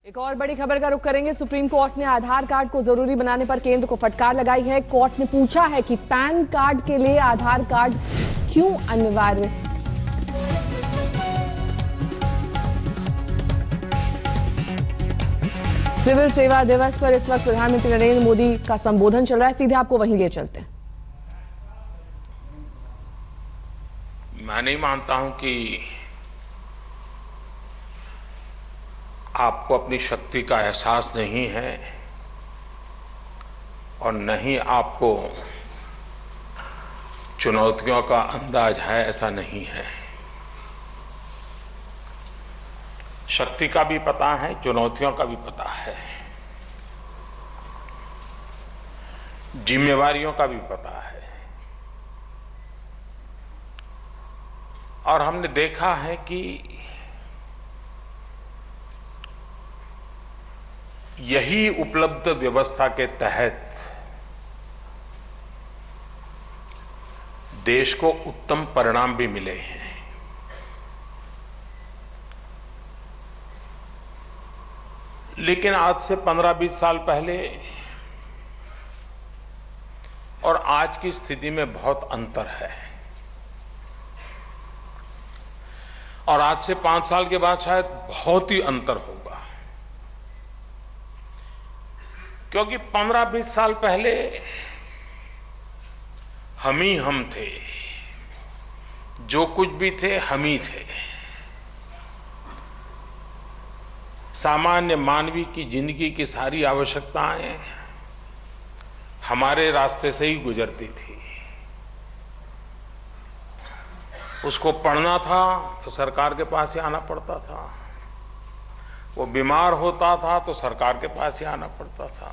एक और बड़ी खबर का रुख करेंगे। सुप्रीम कोर्ट ने आधार कार्ड को जरूरी बनाने पर केंद्र को फटकार लगाई है। कोर्ट ने पूछा है कि पैन कार्ड के लिए आधार कार्ड क्यों अनिवार्य। सिविल सेवा दिवस पर इस वक्त प्रधानमंत्री नरेंद्र मोदी का संबोधन चल रहा है। सीधे आपको वहीं ले चलते हैं। मैं नहीं मानता हूं कि आपको अपनी शक्ति का एहसास नहीं है और न ही आपको चुनौतियों का अंदाज है, ऐसा नहीं है। शक्ति का भी पता है, चुनौतियों का भी पता है, जिम्मेवारियों का भी पता है। और हमने देखा है कि यही उपलब्ध व्यवस्था के तहत देश को उत्तम परिणाम भी मिले हैं। लेकिन आज से 15-20 साल पहले और आज की स्थिति में बहुत अंतर है। और आज से 5 साल के बाद शायद बहुत ही अंतर होगा, क्योंकि 15-20 साल पहले हम ही हम थे, जो कुछ भी थे हम ही थे। सामान्य मानवीय की जिंदगी की सारी आवश्यकताएं हमारे रास्ते से ही गुजरती थी। उसको पढ़ना था तो सरकार के पास ही आना पड़ता था, वो बीमार होता था तो सरकार के पास ही आना पड़ता था,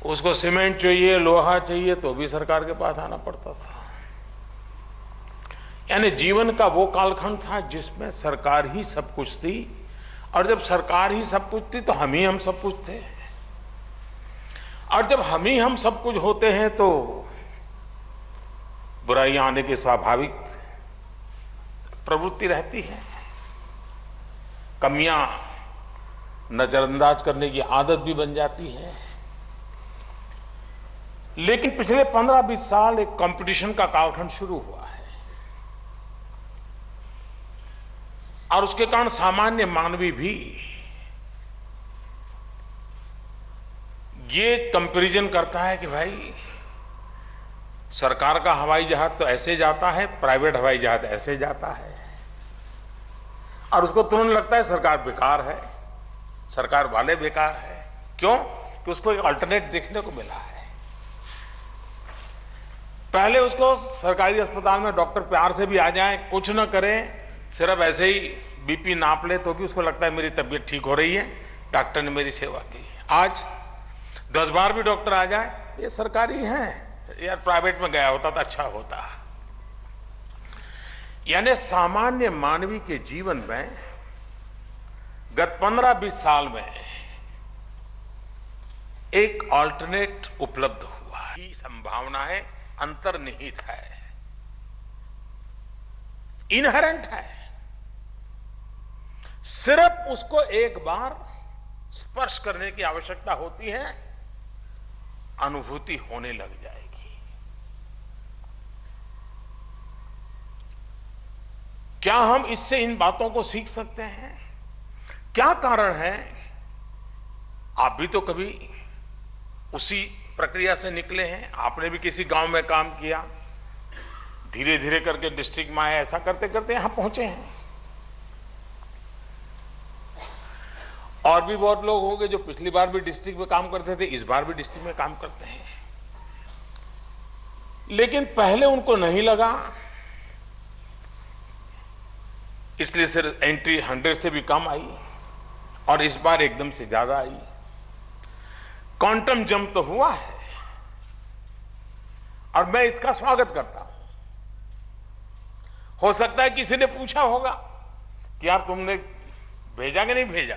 उसको सीमेंट चाहिए, लोहा चाहिए तो भी सरकार के पास आना पड़ता था। यानी जीवन का वो कालखंड था जिसमें सरकार ही सब कुछ थी, और जब सरकार ही सब कुछ थी तो हम ही हम सब कुछ थे। और जब हम ही हम सब कुछ होते हैं तो बुराइयां आने की स्वाभाविक प्रवृत्ति रहती है, कमियां नजरअंदाज करने की आदत भी बन जाती है। लेकिन पिछले 15-20 साल एक कंपटीशन का कालखंड शुरू हुआ है, और उसके कारण सामान्य मानवी भी ये कंपैरिजन करता है कि भाई सरकार का हवाई जहाज तो ऐसे जाता है, प्राइवेट हवाई जहाज ऐसे जाता है, और उसको तुरंत लगता है सरकार बेकार है, सरकार वाले बेकार है। क्यों? कि उसको एक अल्टरनेट देखने को मिला है। पहले उसको सरकारी अस्पताल में डॉक्टर प्यार से भी आ जाए, कुछ ना करें, सिर्फ ऐसे ही बीपी नाप ले तो भी उसको लगता है मेरी तबीयत ठीक हो रही है, डॉक्टर ने मेरी सेवा की। आज 10 बार भी डॉक्टर आ जाए, ये सरकारी है यार, प्राइवेट में गया होता तो अच्छा होता। यानी सामान्य मानवी के जीवन में गत 15-20 साल में एक ऑल्टरनेट उपलब्ध हुआ की संभावना है, अंतर्निहित है, इनहेरेंट है। सिर्फ उसको एक बार स्पर्श करने की आवश्यकता होती है, अनुभूति होने लग जाएगी। क्या हम इससे इन बातों को सीख सकते हैं? क्या कारण है? आप भी तो कभी उसी प्रक्रिया से निकले हैं, आपने भी किसी गांव में काम किया, धीरे धीरे करके डिस्ट्रिक्ट में आए, ऐसा करते करते यहां पहुंचे हैं। और भी बहुत लोग होंगे जो पिछली बार भी डिस्ट्रिक्ट में काम करते थे, इस बार भी डिस्ट्रिक्ट में काम करते हैं, लेकिन पहले उनको नहीं लगा, इसलिए सिर्फ एंट्री 100 से भी कम आई और इस बार एकदम से ज्यादा आई। क्वांटम जंप तो हुआ है और मैं इसका स्वागत करता हूं। हो सकता है किसी ने पूछा होगा कि यार तुमने भेजा कि नहीं भेजा,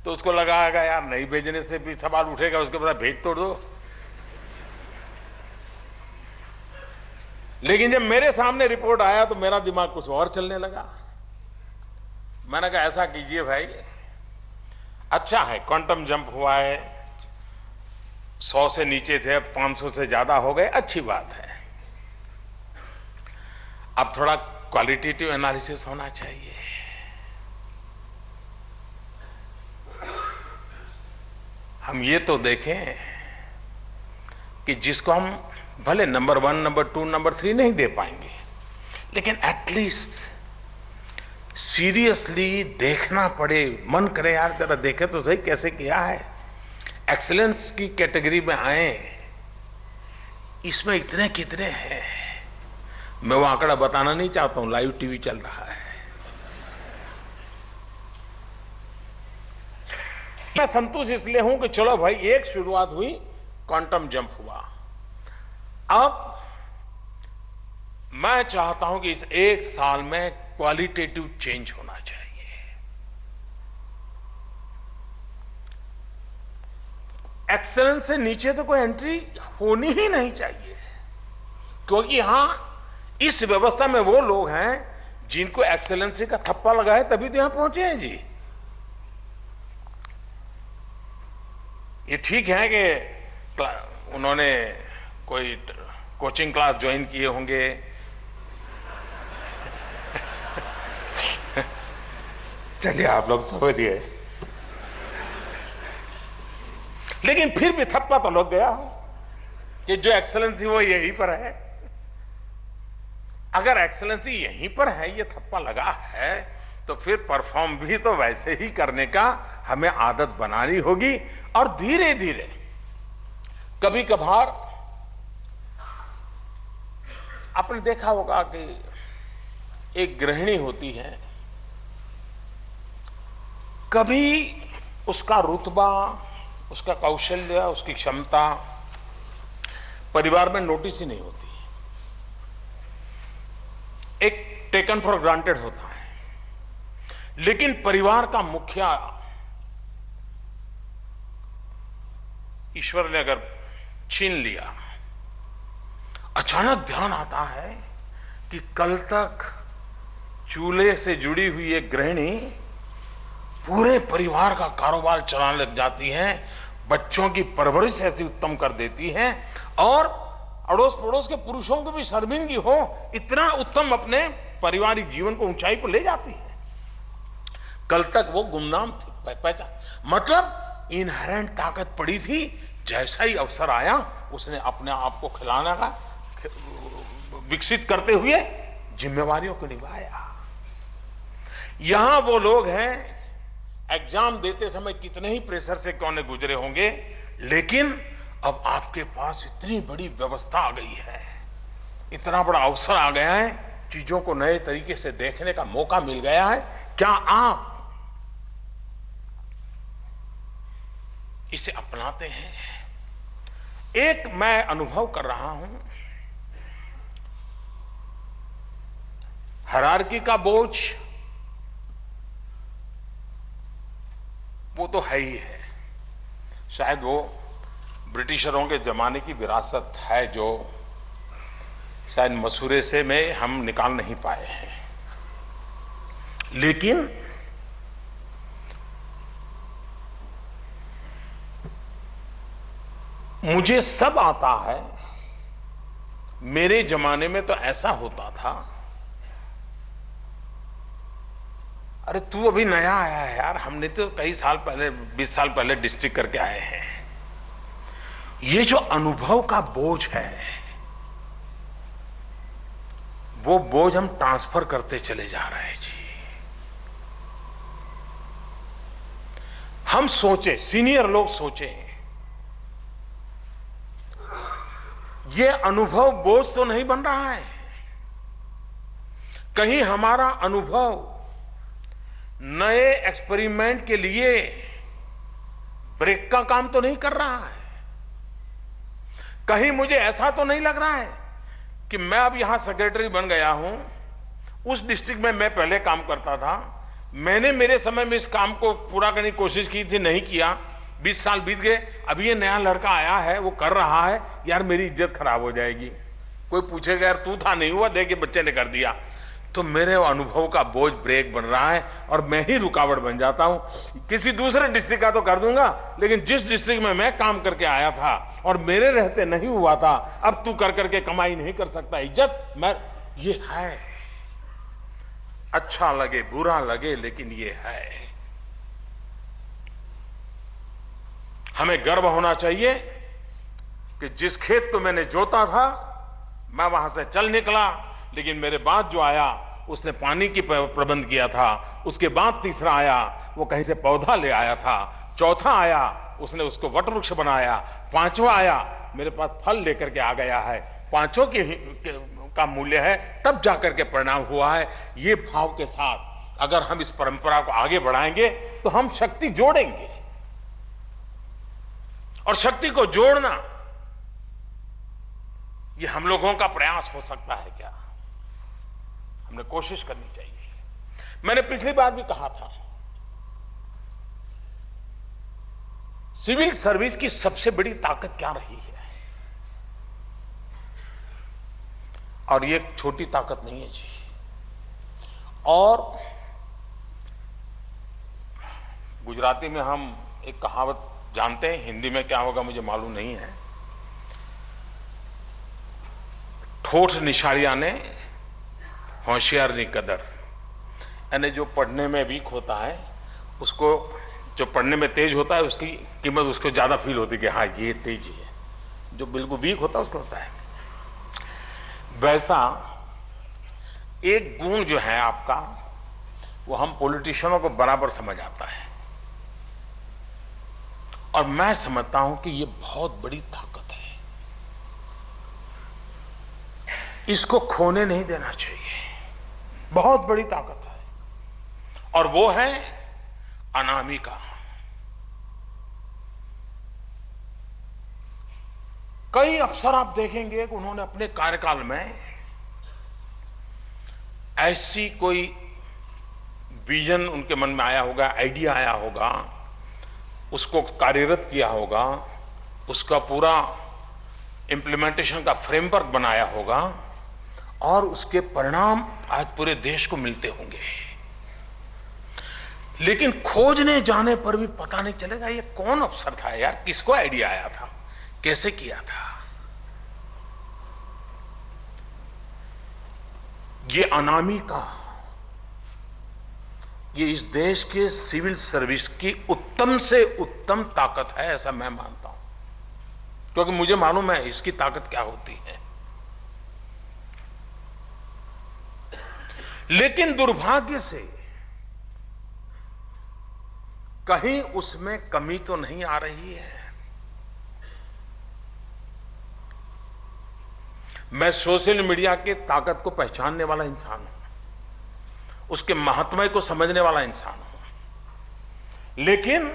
तो उसको लगाएगा यार नहीं भेजने से भी सवाल उठेगा, उसके बाद भेज तो दो। लेकिन जब मेरे सामने रिपोर्ट आया तो मेरा दिमाग कुछ और चलने लगा। मैंने कहा ऐसा कीजिए भाई, अच्छा है क्वांटम जंप हुआ है, 100 से नीचे थे, 500 से ज्यादा हो गए, अच्छी बात है। अब थोड़ा क्वालिटेटिव एनालिसिस होना चाहिए। हम ये तो देखें कि जिसको हम भले नंबर 1, नंबर 2, नंबर 3 नहीं दे पाएंगे, लेकिन एटलीस्ट सीरियसली देखना पड़े, मन करे यार जरा देखे तो सही कैसे किया है, एक्सीलेंस की कैटेगरी में आए, इसमें इतने कितने हैं। मैं वो आंकड़ा बताना नहीं चाहता हूं, लाइव टीवी चल रहा है। मैं संतुष्ट इसलिए हूं कि चलो भाई एक शुरुआत हुई, क्वांटम जंप हुआ। अब मैं चाहता हूं कि इस एक साल में क्वालिटेटिव चेंज होना चाहिए। एक्सेलेंस से नीचे तो कोई एंट्री होनी ही नहीं चाहिए, क्योंकि यहां इस व्यवस्था में वो लोग हैं जिनको एक्सेलेंसी का थप्पा लगा है, तभी तो यहां पहुंचे हैं जी। ये ठीक है कि उन्होंने कोई कोचिंग क्लास ज्वाइन किए होंगे, चलिए आप लोग समझ गए, लेकिन फिर भी थप्पा तो लग गया कि जो एक्सेलेंसी वो यहीं पर है। अगर एक्सेलेंसी यहीं पर है, ये थप्पा लगा है, तो फिर परफॉर्म भी तो वैसे ही करने का हमें आदत बनानी होगी। और धीरे धीरे कभी कभार आपने देखा होगा कि एक गृहिणी होती है, कभी उसका रुतबा, उसका कौशल्य, उसकी क्षमता परिवार में नोटिस ही नहीं होती, एक टेकन फॉर ग्रांटेड होता है। लेकिन परिवार का मुखिया ईश्वर ने अगर छीन लिया, अचानक ध्यान आता है कि कल तक चूल्हे से जुड़ी हुई एक गृहिणी पूरे परिवार का कारोबार चलाने लग जाती है, बच्चों की परवरिश ऐसी उत्तम कर देती है, और अड़ोस पड़ोस के पुरुषों को भी शर्मिंदगी हो, इतना उत्तम अपने पारिवारिक जीवन को ऊंचाई पर ले जाती है। कल तक वो गुमनाम थी, पहचान मतलब इनहेरेंट ताकत पड़ी थी, जैसा ही अवसर आया उसने अपने आप को खिलाने का विकसित करते हुए जिम्मेवारियों को निभाया। यहां वो लोग हैं, एग्जाम देते समय कितने ही प्रेशर से क्यों न गुजरे होंगे, लेकिन अब आपके पास इतनी बड़ी व्यवस्था आ गई है, इतना बड़ा अवसर आ गया है, चीजों को नए तरीके से देखने का मौका मिल गया है। क्या आप इसे अपनाते हैं? एक मैं अनुभव कर रहा हूं, हायरार्की का बोझ वो तो है ही है, शायद वो ब्रिटिशरों के जमाने की विरासत है जो शायद मसूरे से में हम निकाल नहीं पाए हैं। लेकिन मुझे सब आता है, मेरे जमाने में तो ऐसा होता था, अरे तू अभी नया आया है यार, हमने तो कई साल पहले 20 साल पहले डिस्ट्रिक्ट करके आए हैं। ये जो अनुभव का बोझ है, वो बोझ हम ट्रांसफर करते चले जा रहे हैं जी। हम सोचे, सीनियर लोग सोचे, ये अनुभव बोझ तो नहीं बन रहा है, कहीं हमारा अनुभव नए एक्सपेरिमेंट के लिए ब्रेक का काम तो नहीं कर रहा है, कहीं मुझे ऐसा तो नहीं लग रहा है कि मैं अब यहां सेक्रेटरी बन गया हूं, उस डिस्ट्रिक्ट में मैं पहले काम करता था, मैंने मेरे समय में इस काम को पूरा करने की कोशिश की थी, नहीं किया, 20 साल बीत गए, अभी ये नया लड़का आया है, वो कर रहा है, यार मेरी इज्जत खराब हो जाएगी, कोई पूछेगा यार तू था, नहीं हुआ, देख के बच्चे ने कर दिया। तो मेरे अनुभव का बोझ ब्रेक बन रहा है और मैं ही रुकावट बन जाता हूं। किसी दूसरे डिस्ट्रिक्ट का तो कर दूंगा, लेकिन जिस डिस्ट्रिक्ट में मैं काम करके आया था और मेरे रहते नहीं हुआ था, अब तू कर करके कमाई नहीं कर सकता इज्जत। मैं ये है, अच्छा लगे बुरा लगे, लेकिन ये है। हमें गर्व होना चाहिए कि जिस खेत को मैंने जोता था मैं वहां से चल निकला, लेकिन मेरे बाद जो आया उसने पानी की प्रबंध किया था, उसके बाद तीसरा आया वो कहीं से पौधा ले आया था, चौथा आया उसने उसको वट वृक्ष बनाया, पांचवा आया मेरे पास फल लेकर के आ गया है। पांचों का मूल्य है तब जाकर के परिणाम हुआ है। ये भाव के साथ अगर हम इस परंपरा को आगे बढ़ाएंगे तो हम शक्ति जोड़ेंगे, और शक्ति को जोड़ना ये हम लोगों का प्रयास हो सकता है क्या? हमने कोशिश करनी चाहिए। मैंने पिछली बार भी कहा था, सिविल सर्विस की सबसे बड़ी ताकत क्या रही है, और ये एक छोटी ताकत नहीं है जी। और गुजराती में हम एक कहावत जानते हैं, हिंदी में क्या होगा मुझे मालूम नहीं है। ठोठ निशाड़िया ने होशियार नी कदर, यानी जो पढ़ने में वीक होता है उसको, जो पढ़ने में तेज होता है उसकी कीमत उसको ज्यादा फील होती है कि हाँ ये तेज है, जो बिल्कुल वीक होता है उसको होता है। वैसा एक गुण जो है आपका, वो हम पॉलिटिशियनों को बराबर समझ आता है, और मैं समझता हूं कि ये बहुत बड़ी ताकत है, इसको खोने नहीं देना चाहिए। बहुत बड़ी ताकत है, और वो है अनामिका। कई अफसर आप देखेंगे कि उन्होंने अपने कार्यकाल में ऐसी कोई विजन उनके मन में आया होगा, आइडिया आया होगा, उसको कार्यरत किया होगा, उसका पूरा इंप्लीमेंटेशन का फ्रेमवर्क बनाया होगा, और उसके परिणाम आज पूरे देश को मिलते होंगे। लेकिन खोजने जाने पर भी पता नहीं चलेगा ये कौन अफसर था यार, किसको आइडिया आया था, कैसे किया था। ये अनामिका, ये इस देश के सिविल सर्विस की उत्तम से उत्तम ताकत है, ऐसा मैं मानता हूं, क्योंकि मुझे मालूम है इसकी ताकत क्या होती है। लेकिन दुर्भाग्य से कहीं उसमें कमी तो नहीं आ रही है। मैं सोशल मीडिया की ताकत को पहचानने वाला इंसान हूं, उसके महत्व को समझने वाला इंसान हूं, लेकिन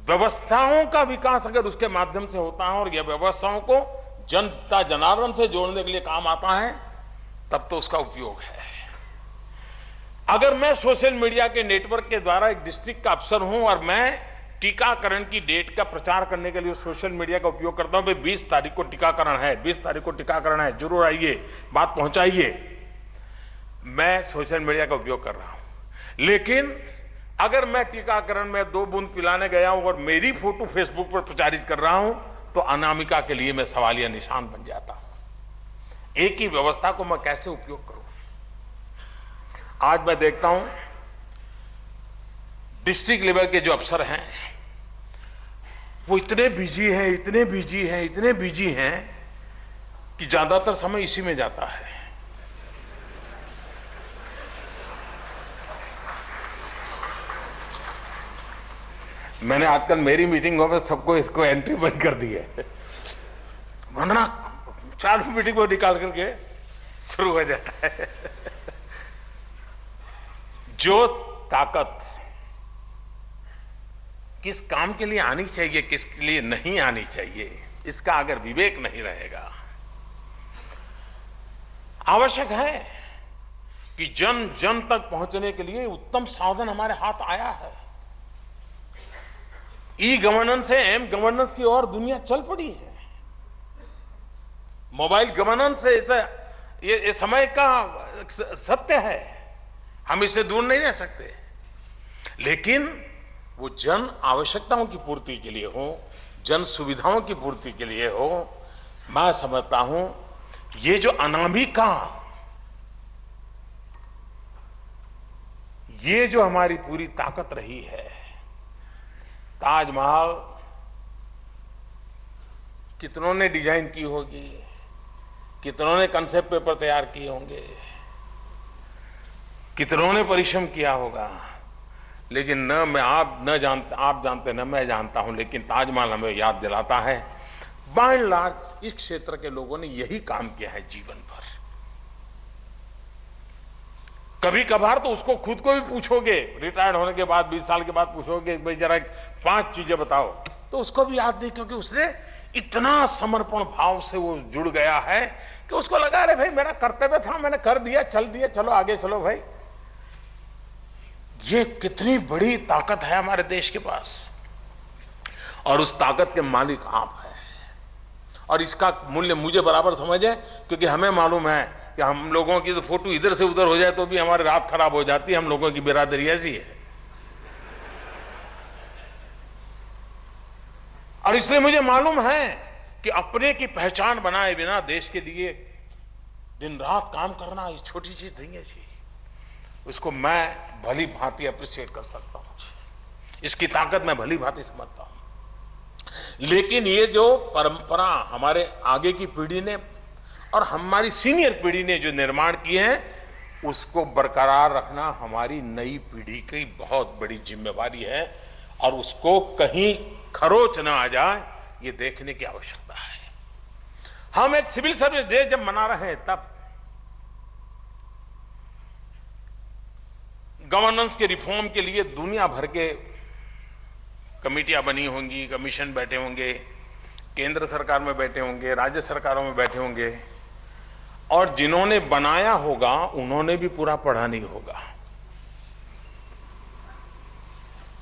व्यवस्थाओं का विकास अगर उसके माध्यम से होता है और यह व्यवस्थाओं को जनता जनार्दन से जोड़ने के लिए काम आता है, तब तो उसका उपयोग है। अगर मैं सोशल मीडिया के नेटवर्क के द्वारा एक डिस्ट्रिक्ट का अफसर हूं और मैं टीकाकरण की डेट का प्रचार करने के लिए सोशल मीडिया का उपयोग करता हूं, भाई 20 तारीख को टीकाकरण है, 20 तारीख को टीकाकरण है, जरूर आइए, बात पहुंचाइए, मैं सोशल मीडिया का उपयोग कर रहा हूं। लेकिन अगर मैं टीकाकरण में 2 बूंद पिलाने गया हूं और मेरी फोटो फेसबुक पर प्रचारित कर रहा हूं, तो अनामिका के लिए मैं सवालिया निशान बन जाता हूं। एक ही व्यवस्था को मैं कैसे उपयोग करूं? आज मैं देखता हूं डिस्ट्रिक्ट लेवल के जो अफसर हैं वो इतने बिजी हैं, इतने बिजी हैं, इतने बिजी हैं कि ज्यादातर समय इसी में जाता है। मैंने आजकल मेरी मीटिंगों में सबको इसको एंट्री बंद कर दी है, वरना चालू मीटिंग को निकाल करके शुरू हो जाता है। जो ताकत किस काम के लिए आनी चाहिए, किसके लिए नहीं आनी चाहिए, इसका अगर विवेक नहीं रहेगा, आवश्यक है कि जन जन तक पहुंचने के लिए उत्तम साधन हमारे हाथ आया है। ई गवर्नेंस से एम गवर्नेंस की ओर दुनिया चल पड़ी है। मोबाइल गवर्नेंस से ये समय का सत्य है, हम इससे दूर नहीं रह सकते। लेकिन वो जन आवश्यकताओं की पूर्ति के लिए हो, जन सुविधाओं की पूर्ति के लिए हो, मैं समझता हूं ये जो अनामिका, ये जो हमारी पूरी ताकत रही है, ताजमहल कितनों ने डिजाइन की होगी, कितनों ने कंसेप्ट पेपर तैयार किए होंगे, कितनों ने परिश्रम किया होगा, लेकिन न मैं आप जानते न मैं जानता हूं, लेकिन ताजमहल हमें याद दिलाता है बाय एंड लार्ज इस क्षेत्र के लोगों ने यही काम किया है जीवन भर। कभी कभार तो उसको खुद को भी पूछोगे, रिटायर्ड होने के बाद 20 साल के बाद पूछोगे भाई जरा 5 चीजें बताओ, तो उसको भी याद नहीं, क्योंकि उसने इतना समर्पण भाव से वो जुड़ गया है कि उसको लगा रहे भाई मेरा कर्तव्य था, मैंने कर दिया, चलो आगे चलो भाई। ये कितनी बड़ी ताकत है हमारे देश के पास, और उस ताकत के मालिक आप हैं, और इसका मूल्य मुझे बराबर समझ है, क्योंकि हमें मालूम है कि हम लोगों की तो फोटो इधर से उधर हो जाए तो भी हमारी रात खराब हो जाती है। हम लोगों की बिरादरी ऐसी है, और इसलिए मुझे मालूम है कि अपने की पहचान बनाए बिना देश के लिए दिन रात काम करना ये छोटी चीज नहीं है जी। उसको मैं भली भांति अप्रिशिएट कर सकता हूं, इसकी ताकत मैं भली भांति समझता हूं। लेकिन ये जो परंपरा हमारे आगे की पीढ़ी ने और हमारी सीनियर पीढ़ी ने जो निर्माण किए हैं, उसको बरकरार रखना हमारी नई पीढ़ी की बहुत बड़ी जिम्मेवारी है, और उसको कहीं खरोच ना आ जाए ये देखने की आवश्यकता है। हम एक सिविल सर्विस डे जब मना रहे हैं, तब गवर्नेंस के रिफॉर्म के लिए दुनिया भर के कमेटियां बनी होंगी, कमीशन बैठे होंगे, केंद्र सरकार में बैठे होंगे, राज्य सरकारों में बैठे होंगे, और जिन्होंने बनाया होगा उन्होंने भी पूरा पढ़ा नहीं होगा,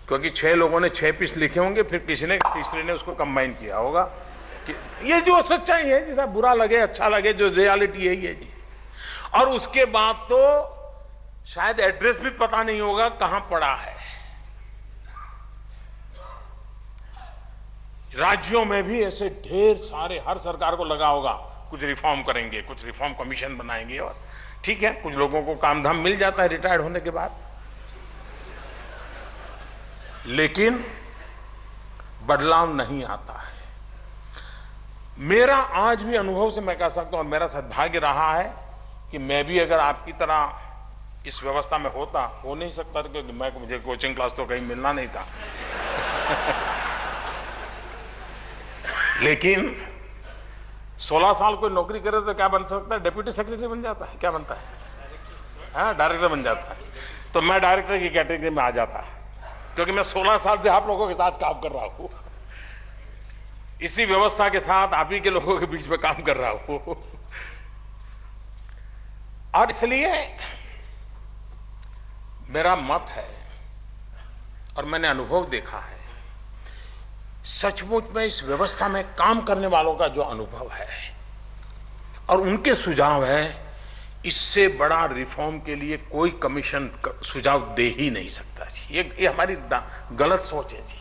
क्योंकि 6 लोगों ने 6 पीस लिखे होंगे, फिर किसी ने तीसरे ने उसको कंबाइन किया होगा। ये जो सच्चाई है, जैसा बुरा लगे अच्छा लगे, जो रियलिटी यही है जी। और उसके बाद तो शायद एड्रेस भी पता नहीं होगा कहां पड़ा है। राज्यों में भी ऐसे ढेर सारे, हर सरकार को लगा होगा कुछ रिफॉर्म करेंगे, कुछ रिफॉर्म कमीशन बनाएंगे, और ठीक है कुछ लोगों को काम धाम मिल जाता है रिटायर्ड होने के बाद, लेकिन बदलाव नहीं आता है। मेरा आज भी अनुभव से मैं कह सकता हूं, और मेरा सद्भाग्य रहा है कि मैं भी अगर आपकी तरह इस व्यवस्था में होता, हो नहीं सकता, क्योंकि मुझे कोचिंग क्लास तो कहीं मिलना नहीं था लेकिन 16 साल कोई नौकरी करे तो क्या बन सकता है? डिप्टी सेक्रेटरी बन जाता है, क्या बनता है? हाँ, डायरेक्टर बन जाता है। तो मैं डायरेक्टर की कैटेगरी में आ जाता, क्योंकि मैं 16 साल से आप लोगों के साथ काम कर रहा हूं, इसी व्यवस्था के साथ आप ही के लोगों के बीच में काम कर रहा हूं, और इसलिए मेरा मत है, और मैंने अनुभव देखा है, सचमुच में इस व्यवस्था में काम करने वालों का जो अनुभव है और उनके सुझाव है, इससे बड़ा रिफॉर्म के लिए कोई कमीशन सुझाव दे ही नहीं सकता जी। ये हमारी गलत सोच है जी।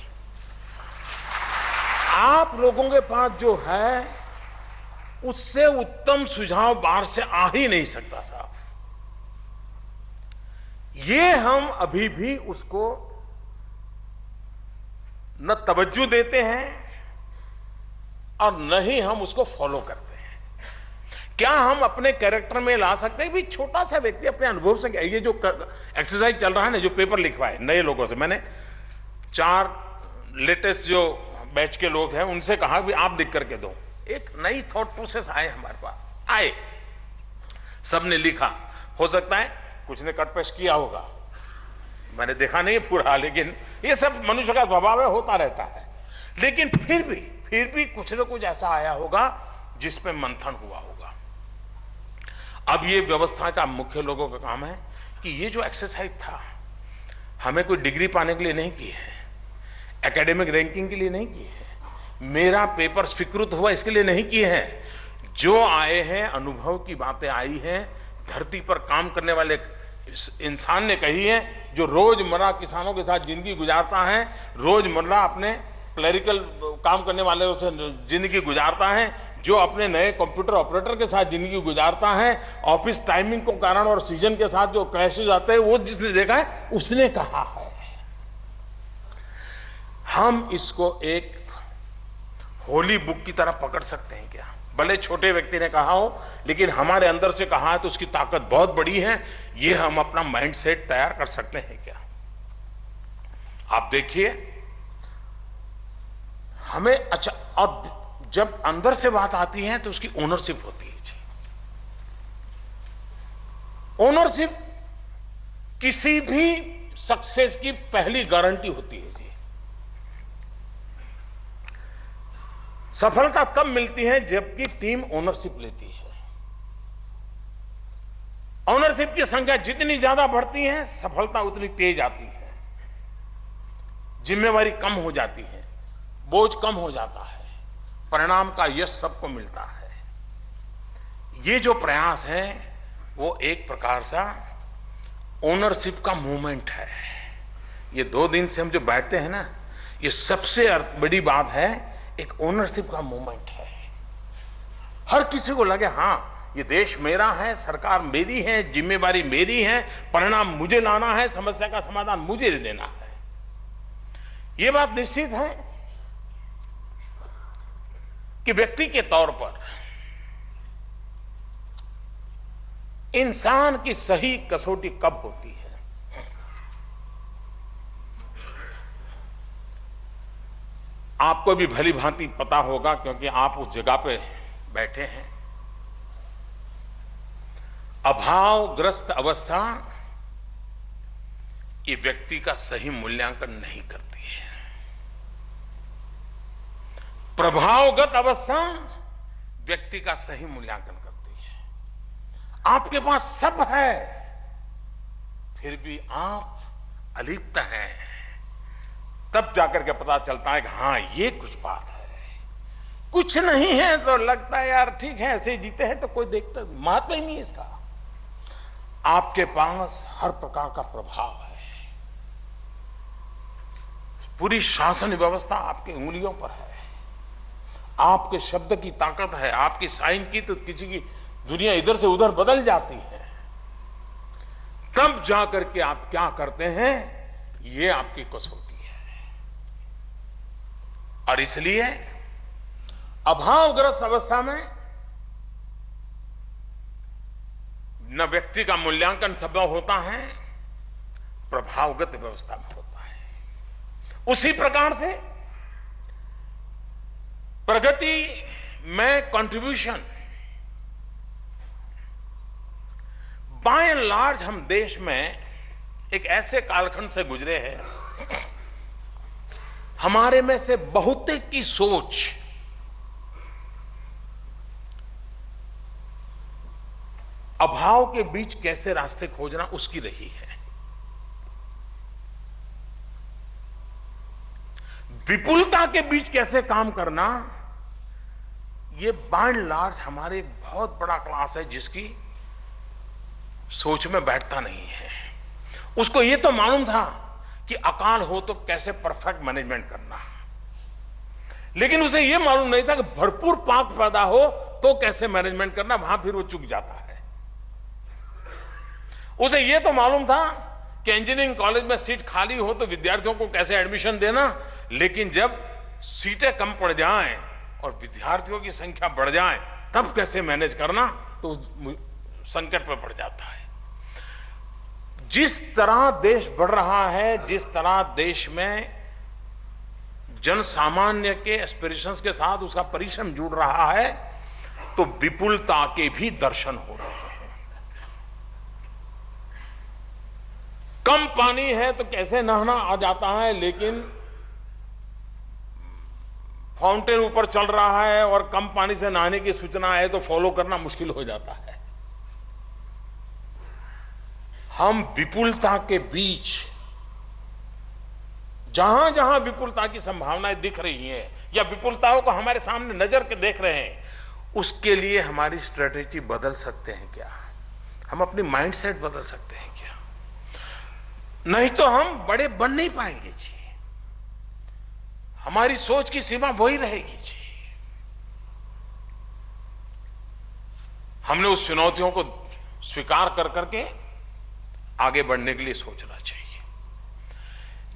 आप लोगों के पास जो है उससे उत्तम सुझाव बाहर से आ ही नहीं सकता साहब। ये हम अभी भी उसको न तवज्जो देते हैं और न ही हम उसको फॉलो करते हैं। क्या हम अपने कैरेक्टर में ला सकते हैं? भी छोटा सा व्यक्ति अपने अनुभव से, ये जो एक्सरसाइज चल रहा है ना, जो पेपर लिखवाए नए लोगों से, मैंने 4 लेटेस्ट जो बैच के लोग हैं उनसे कहा भी आप लिख करके दो। एक नई थॉट प्रोसेस आए हमारे पास, आए, सबने लिखा। हो सकता है कुछ ने कट पेस्ट किया होगा, मैंने देखा नहीं पूरा, लेकिन ये सब मनुष्य का स्वभाव है, होता रहता है। लेकिन फिर भी कुछ न कुछ ऐसा आया होगा जिस पे मंथन हुआ होगा। अब ये व्यवस्था का मुख्य लोगों का काम है कि ये जो एक्सरसाइज था, हमें कोई डिग्री पाने के लिए नहीं की है, एकेडमिक रैंकिंग के लिए नहीं की है, मेरा पेपर स्वीकृत हुआ इसके लिए नहीं किए हैं। जो आए हैं, अनुभव की बातें आई हैं, धरती पर काम करने वाले इंसान ने कही है, जो रोजमर्रा किसानों के साथ जिंदगी गुजारता है, रोजमर्रा अपने क्लरिकल काम करने वाले से जिंदगी गुजारता है, जो अपने नए कंप्यूटर ऑपरेटर के साथ जिंदगी गुजारता है, ऑफिस टाइमिंग के कारण और सीजन के साथ जो क्लैशेज आते हैं, वो जिसने देखा है उसने कहा है। हम इसको एक होली बुक की तरह पकड़ सकते हैं क्या? भले छोटे व्यक्ति ने कहा हो, लेकिन हमारे अंदर से कहा है तो उसकी ताकत बहुत बड़ी है। ये हम अपना माइंड सेट तैयार कर सकते हैं क्या? आप देखिए, हमें अच्छा, और जब अंदर से बात आती है तो उसकी ओनरशिप होती है जी। ओनरशिप किसी भी सक्सेस की पहली गारंटी होती है जी। सफलता तब मिलती है जबकि टीम ओनरशिप लेती है। ओनरशिप की संख्या जितनी ज्यादा बढ़ती है, सफलता उतनी तेज आती है, जिम्मेवारी कम हो जाती है, बोझ कम हो जाता है, परिणाम का यश सबको मिलता है। ये जो प्रयास है वो एक प्रकार सा ओनरशिप का मूवमेंट है। ये 2 दिन से हम जो बैठते हैं ना, ये सबसे बड़ी बात है, एक ओनरशिप का मूवमेंट है। हर किसी को लगे हाँ, ये देश मेरा है, सरकार मेरी है, जिम्मेवारी मेरी है, परिणाम मुझे लाना है, समस्या का समाधान मुझे देना है। ये बात निश्चित है कि व्यक्ति के तौर पर इंसान की सही कसौटी कब होती है? आपको भी भली भांति पता होगा, क्योंकि आप उस जगह पे बैठे हैं। अभावग्रस्त अवस्था ये व्यक्ति का सही मूल्यांकन नहीं करती है। प्रभावगत अवस्था व्यक्ति का सही मूल्यांकन करती है। आपके पास सब है, फिर भी आप अलिप्त हैं, तब जाकर के पता चलता है कि हाँ, ये कुछ बात है। कुछ नहीं है तो लगता है यार ठीक है, ऐसे ही जीते हैं तो कोई देखता, महत्व ही नहीं है इसका। आपके पास हर प्रकार का प्रभाव है, पूरी शासन व्यवस्था आपकी उंगलियों पर है, आपके शब्द की ताकत है, आपकी साइन की तो किसी की दुनिया इधर से उधर बदल जाती है। तब जाकर के आप क्या करते हैं, ये आपकी कसौटी है। और इसलिए अभावग्रस्त अवस्था में न व्यक्ति का मूल्यांकन संभव होता है, प्रभावगत व्यवस्था में होता है। उसी प्रकार से प्रगति में कंट्रीब्यूशन, बाय एंड लार्ज हम देश में एक ऐसे कालखंड से गुजरे हैं, हमारे में से बहुतेक की सोच अभाव के बीच कैसे रास्ते खोजना उसकी रही है। विपुलता के बीच कैसे काम करना, ये बाय एंड लार्ज हमारे एक बहुत बड़ा क्लास है जिसकी सोच में बैठता नहीं है। उसको ये तो मालूम था कि अकाल हो तो कैसे परफेक्ट मैनेजमेंट करना, लेकिन उसे यह मालूम नहीं था कि भरपूर पाक पैदा हो तो कैसे मैनेजमेंट करना, वहां फिर वो चूक जाता है। उसे यह तो मालूम था कि इंजीनियरिंग कॉलेज में सीट खाली हो तो विद्यार्थियों को कैसे एडमिशन देना, लेकिन जब सीटें कम पड़ जाएं और विद्यार्थियों की संख्या बढ़ जाए तब कैसे मैनेज करना, तो संकट में पड़ जाता है। जिस तरह देश बढ़ रहा है, जिस तरह देश में जन सामान्य के एस्पिरेशंस के साथ उसका परिश्रम जुड़ रहा है, तो विपुलता के भी दर्शन हो रहे हैं। कम पानी है तो कैसे नहाना आ जाता है, लेकिन फाउंटेन ऊपर चल रहा है और कम पानी से नहाने की सूचना है तो फॉलो करना मुश्किल हो जाता है। हम विपुलता के बीच, जहां जहां विपुलता की संभावनाएं दिख रही हैं या विपुलताओं को हमारे सामने नजर के देख रहे हैं, उसके लिए हमारी स्ट्रेटेजी बदल सकते हैं क्या? हम अपनी माइंडसेट बदल सकते हैं क्या? नहीं तो हम बड़े बन नहीं पाएंगे जी। हमारी सोच की सीमा वही रहेगी जी। हमने उस चुनौतियों को स्वीकार कर करके आगे बढ़ने के लिए सोचना चाहिए।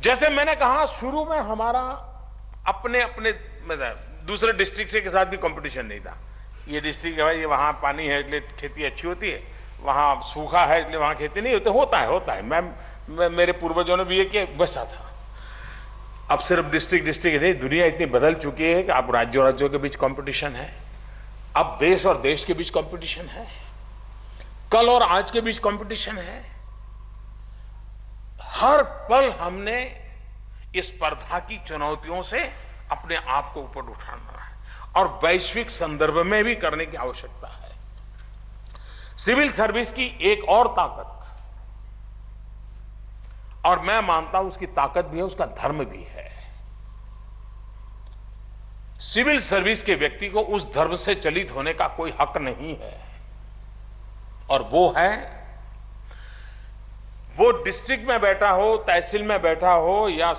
जैसे मैंने कहा, शुरू में हमारा अपने अपने दूसरे डिस्ट्रिक्ट के साथ भी कंपटीशन नहीं था। ये डिस्ट्रिक्ट है भाई, ये वहां पानी है इसलिए खेती अच्छी होती है, वहां सूखा है इसलिए वहां खेती नहीं होती। होता है। मैं मेरे पूर्वजों ने भी ये किया, वैसा था। अब सिर्फ डिस्ट्रिक्ट नहीं, दुनिया इतनी बदल चुकी है कि अब राज्यों के बीच कंपटीशन है, अब देश और देश के बीच कंपटीशन है, कल और आज के बीच कंपटीशन है। हर पल हमने इस स्पर्धा की चुनौतियों से अपने आप को ऊपर उठाना है और वैश्विक संदर्भ में भी करने की आवश्यकता है। सिविल सर्विस की एक और ताकत, और मैं मानता हूं उसकी ताकत भी है, उसका धर्म भी है। सिविल सर्विस के व्यक्ति को उस धर्म से चलित होने का कोई हक नहीं है, और वो है, वो डिस्ट्रिक्ट में बैठा हो, तहसील में बैठा हो या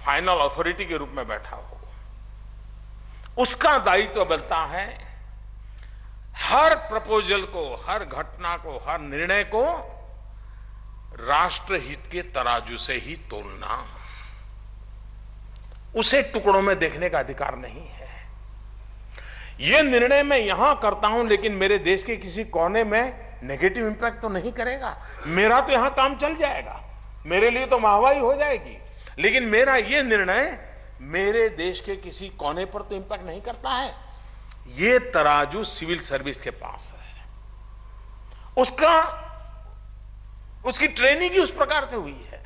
फाइनल अथॉरिटी के रूप में बैठा हो, उसका दायित्व बनता है हर प्रपोजल को, हर घटना को, हर निर्णय को राष्ट्रहित के तराजू से ही तोलना। उसे टुकड़ों में देखने का अधिकार नहीं है। यह निर्णय मैं यहां करता हूं लेकिन मेरे देश के किसी कोने में नेगेटिव इंपैक्ट तो नहीं करेगा। मेरा तो यहां काम चल जाएगा, मेरे लिए तो वाहवाही हो जाएगी, लेकिन मेरा यह निर्णय मेरे देश के किसी कोने पर तो इंपैक्ट नहीं करता है। यह तराजू सिविल सर्विस के पास है। उसकी ट्रेनिंग ही उस प्रकार से हुई है।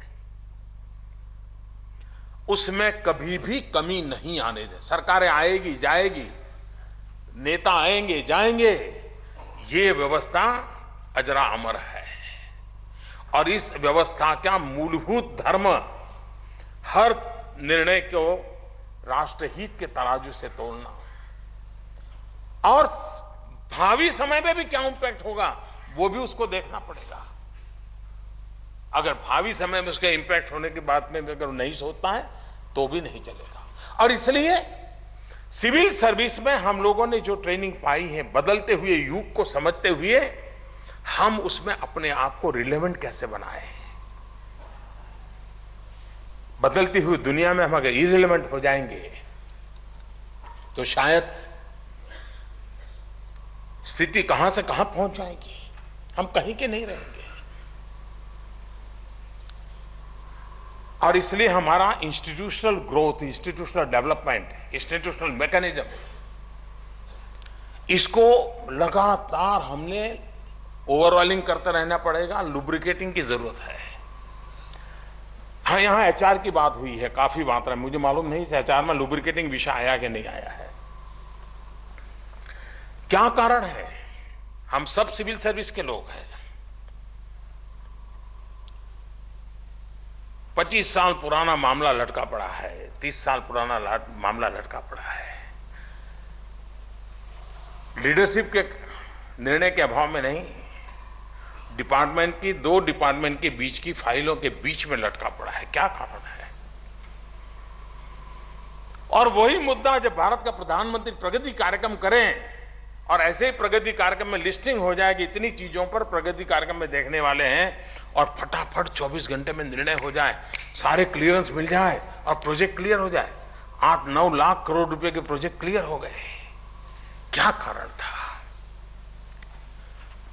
उसमें कभी भी कमी नहीं आने दे। सरकारें आएगी जाएगी, नेता आएंगे जाएंगे, ये व्यवस्था अजरा अमर है। और इस व्यवस्था का मूलभूत धर्म हर निर्णय को राष्ट्रहित के तराजू से तोलना, और भावी समय में भी क्या इंपैक्ट होगा वो भी उसको देखना पड़ेगा। अगर भावी समय में उसके इंपैक्ट होने की बात में अगर नहीं सोचता है तो भी नहीं चलेगा। और इसलिए सिविल सर्विस में हम लोगों ने जो ट्रेनिंग पाई है, बदलते हुए युग को समझते हुए हम उसमें अपने आप को रिलेवेंट कैसे बनाए। बदलती हुई दुनिया में हम अगर इरिलेवेंट हो जाएंगे तो शायद स्थिति कहां से कहां पहुंच जाएगी, हम कहीं के नहीं रहेंगे। और इसलिए हमारा institutional growth, institutional development, institutional mechanism, इसको लगातार हमने ओवरऑलिंग करते रहना पड़ेगा, लुब्रिकेटिंग की जरूरत है। हाँ, यहां एचआर की बात हुई है काफी मात्रा में, मुझे मालूम नहीं से एचआर में लुब्रिकेटिंग विषय आया कि नहीं आया है। क्या कारण है? हम सब सिविल सर्विस के लोग हैं। 25 साल पुराना मामला लटका पड़ा है, 30 साल पुराना मामला लटका पड़ा है। लीडरशिप के निर्णय के अभाव में नहीं, डिपार्टमेंट की, 2 डिपार्टमेंट के बीच की फाइलों के बीच में लटका पड़ा है। क्या कारण है? और वही मुद्दा जब भारत का प्रधानमंत्री प्रगति कार्यक्रम करें और ऐसे ही प्रगति कार्यक्रम में लिस्टिंग हो जाए कि इतनी चीजों पर प्रगति कार्यक्रम में देखने वाले हैं, और फटाफट 24 घंटे में निर्णय हो जाए, सारे क्लियरेंस मिल जाए और प्रोजेक्ट क्लियर हो जाए। 8-9 लाख करोड़ रुपए के प्रोजेक्ट क्लियर हो गए। क्या कारण था?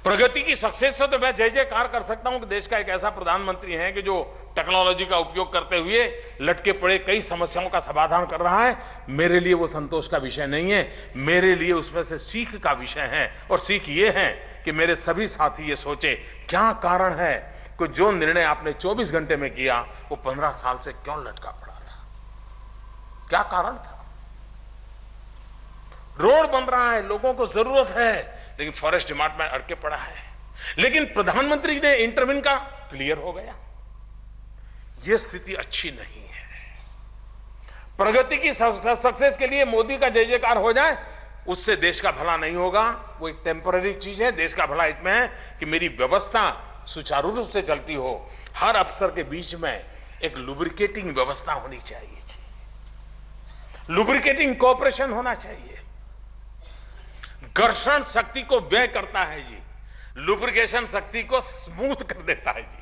प्रगति की सक्सेस से तो मैं जय जयकार कर सकता हूं कि देश का एक ऐसा प्रधानमंत्री है कि जो टेक्नोलॉजी का उपयोग करते हुए लटके पड़े कई समस्याओं का समाधान कर रहा है। मेरे लिए वो संतोष का विषय नहीं है, मेरे लिए उसमें से सीख का विषय है। और सीख ये है कि मेरे सभी साथी ये सोचे क्या कारण है कि जो निर्णय आपने 24 घंटे में किया वो 15 साल से क्यों लटका पड़ा था? क्या कारण था? रोड बन रहा है, लोगों को जरूरत है, लेकिन फॉरेस्ट डिपार्टमेंट अटके पड़ा है। लेकिन प्रधानमंत्री ने इंटरव्यू का क्लियर हो गया। यह स्थिति अच्छी नहीं है। प्रगति की सक्सेस के लिए मोदी का जय जयकार हो जाए, उससे देश का भला नहीं होगा। वो एक टेम्पररी चीज है। देश का भला इसमें है कि मेरी व्यवस्था सुचारू रूप से चलती हो। हर अफसर के बीच में एक लुब्रिकेटिंग व्यवस्था होनी चाहिए जी, लुब्रिकेटिंग कोऑपरेशन होना चाहिए। घर्षण शक्ति को व्यय करता है जी, लुब्रिकेशन शक्ति को स्मूथ कर देता है जी।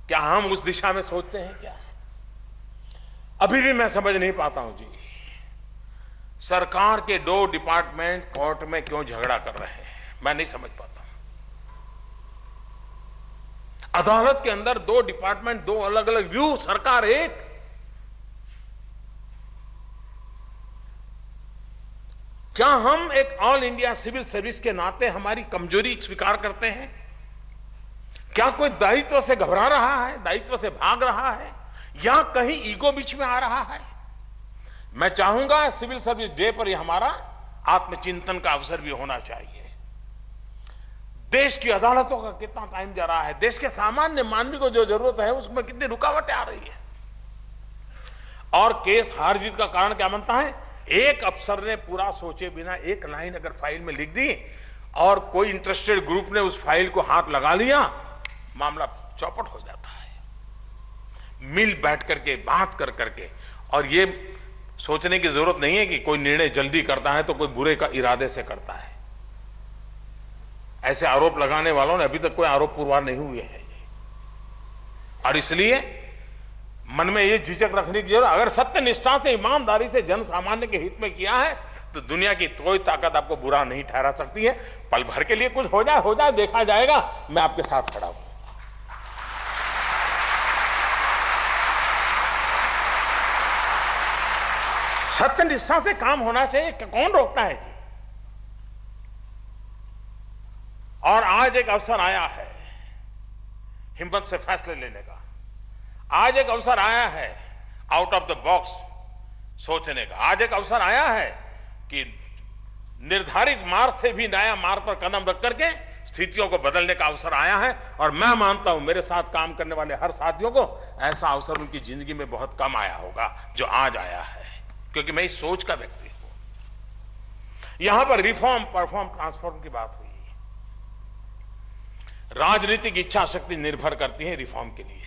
क्या हम उस दिशा में सोचते हैं क्या? अभी भी मैं समझ नहीं पाता हूं जी, सरकार के 2 डिपार्टमेंट कोर्ट में क्यों झगड़ा कर रहे हैं, मैं नहीं समझ पाता। अदालत के अंदर 2 डिपार्टमेंट, 2 अलग अलग व्यू, सरकार एक। क्या हम एक ऑल इंडिया सिविल सर्विस के नाते हमारी कमजोरी स्वीकार करते हैं? क्या कोई दायित्व से घबरा रहा है, दायित्व से भाग रहा है, या कहीं ईगो बीच में आ रहा है? मैं चाहूंगा सिविल सर्विस डे पर यह हमारा आत्मचिंतन का अवसर भी होना चाहिए। देश की अदालतों का कितना टाइम जा रहा है, देश के सामान्य मानवी को जो जरूरत है उसमें कितनी रुकावटें आ रही है, और केस हार जीत का कारण क्या बनता है? एक अफसर ने पूरा सोचे बिना एक लाइन अगर फाइल में लिख दी और कोई इंटरेस्टेड ग्रुप ने उस फाइल को हाथ लगा लिया, मामला चौपट हो जाता है। मिल बैठ करके बात कर करके, और ये सोचने की जरूरत नहीं है कि कोई निर्णय जल्दी करता है तो कोई बुरे का इरादे से करता है। ऐसे आरोप लगाने वालों ने अभी तक कोई आरोप पुरवार नहीं हुए हैं जी, और इसलिए मन में ये झिझक रखने की जरूरत, अगर सत्य निष्ठा से, ईमानदारी से जन सामान्य के हित में किया है तो दुनिया की कोई ताकत आपको बुरा नहीं ठहरा सकती है। पल भर के लिए कुछ हो जाए देखा जाएगा, मैं आपके साथ खड़ा हूं। सत्य निष्ठा से काम होना चाहिए, कौन रोकता है जी? और आज एक अवसर आया है हिम्मत से फैसले लेने का, आज एक अवसर आया है आउट ऑफ द बॉक्स सोचने का, आज एक अवसर आया है कि निर्धारित मार्ग से भी नया मार्ग पर कदम रख करके स्थितियों को बदलने का अवसर आया है। और मैं मानता हूं मेरे साथ काम करने वाले हर साथियों को ऐसा अवसर उनकी जिंदगी में बहुत कम आया होगा जो आज आया है, क्योंकि मैं इस सोच का व्यक्ति हूं। यहां पर रिफॉर्म, परफॉर्म, ट्रांसफॉर्म की बात हुई। राजनीतिक इच्छा शक्ति निर्भर करती है रिफॉर्म के लिए,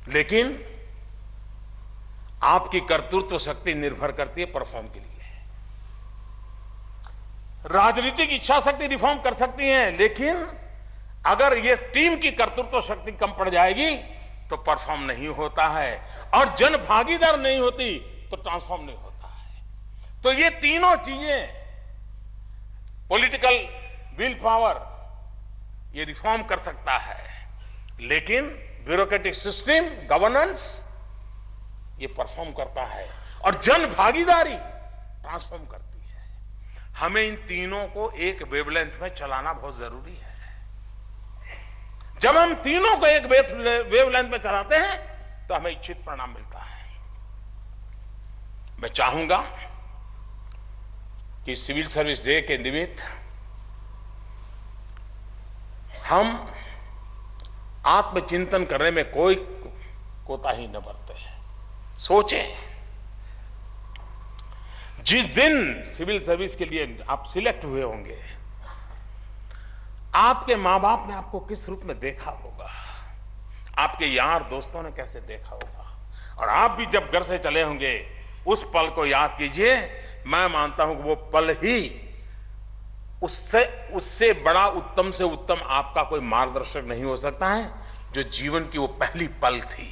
लेकिन आपकी कर्तृत्व शक्ति निर्भर करती है परफॉर्म के लिए। राजनीतिक इच्छा शक्ति रिफॉर्म कर सकती है, लेकिन अगर ये टीम की कर्तृत्व शक्ति कम पड़ जाएगी तो परफॉर्म नहीं होता है, और जन भागीदार नहीं होती तो ट्रांसफॉर्म नहीं होता है। तो ये तीनों चीजें, पॉलिटिकल विल पावर ये रिफॉर्म कर सकता है, लेकिन ब्यूरोक्रेटिक सिस्टम, गवर्नेंस ये परफॉर्म करता है, और जन भागीदारी ट्रांसफॉर्म करती है। हमें इन तीनों को एक वेवलेंथ में चलाना बहुत जरूरी है। जब हम तीनों को एक वेवलेंथ में चलाते हैं तो हमें इच्छित परिणाम मिलता है। मैं चाहूंगा कि सिविल सर्विस डे के निमित्त हम आत्मचिंतन करने में कोई कोताही न बरतें। सोचें, जिस दिन सिविल सर्विस के लिए आप सिलेक्ट हुए होंगे, आपके मां बाप ने आपको किस रूप में देखा होगा, आपके यार दोस्तों ने कैसे देखा होगा, और आप भी जब घर से चले होंगे उस पल को याद कीजिए। मैं मानता हूं कि वो पल ही उससे बड़ा उत्तम से उत्तम आपका कोई मार्गदर्शक नहीं हो सकता है। जो जीवन की वो पहली पल थी,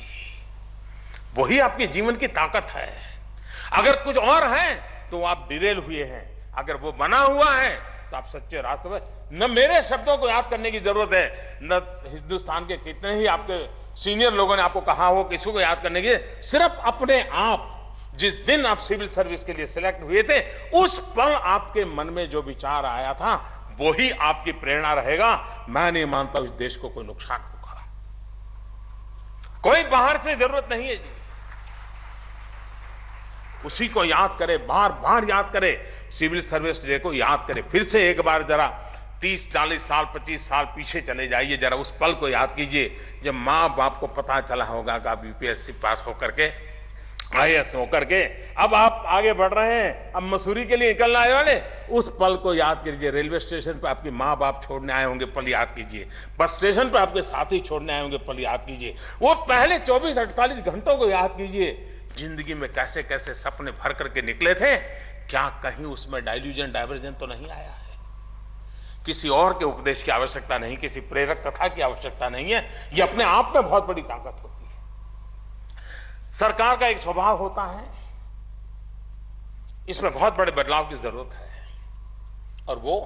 वही आपके जीवन की ताकत है। अगर कुछ और है तो आप डिरेल हुए हैं, अगर वो बना हुआ है तो आप सच्चे रास्ते पर। न मेरे शब्दों को याद करने की जरूरत है, न हिंदुस्तान के कितने ही आपके सीनियर लोगों ने आपको कहा हो किसी को याद करने की, सिर्फ अपने आप जिस दिन आप सिविल सर्विस के लिए सिलेक्ट हुए थे उस पल आपके मन में जो विचार आया था वही आपकी प्रेरणा रहेगा। मैं नहीं मानता इस देश को कोई नुकसान होगा, कोई बाहर से जरूरत नहीं है जी। उसी को याद करे, बार बार याद करे, सिविल सर्विस डे को याद करे। फिर से एक बार जरा 30, 40 साल, 25 साल पीछे चले जाइए, जरा उस पल को याद कीजिए जब माँ बाप को पता चला होगा कि आप यूपीएससी पास होकर के IAS होकर के अब आप आगे बढ़ रहे हैं, अब मसूरी के लिए निकलने आए वाले, उस पल को याद कीजिए। रेलवे स्टेशन पर आपके माँ बाप छोड़ने आए होंगे, पल याद कीजिए। बस स्टेशन पर आपके साथी छोड़ने आए होंगे, पल याद कीजिए। वो पहले 24-48 घंटों को याद कीजिए। जिंदगी में कैसे कैसे सपने भर करके निकले थे, क्या कहीं उसमें डाइल्यूजन डाइवर्जन तो नहीं आया है? किसी और के उपदेश की आवश्यकता नहीं, किसी प्रेरक कथा की आवश्यकता नहीं है। ये अपने आप में बहुत बड़ी ताकत होती है। सरकार का एक स्वभाव होता है, इसमें बहुत बड़े बदलाव की जरूरत है, और वो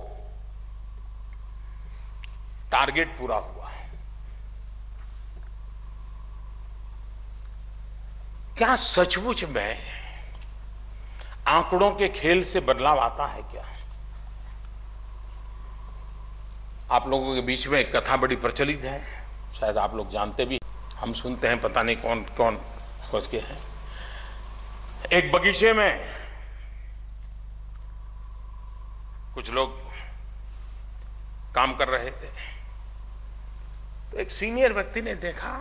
टारगेट पूरा हुआ है। क्या सचमुच में आंकड़ों के खेल से बदलाव आता है क्या? आप लोगों के बीच में एक कथा बड़ी प्रचलित है, शायद आप लोग जानते भी, हम सुनते हैं, पता नहीं कौन कौन उसके हैं। एक बगीचे में कुछ लोग काम कर रहे थे, तो एक सीनियर व्यक्ति ने देखा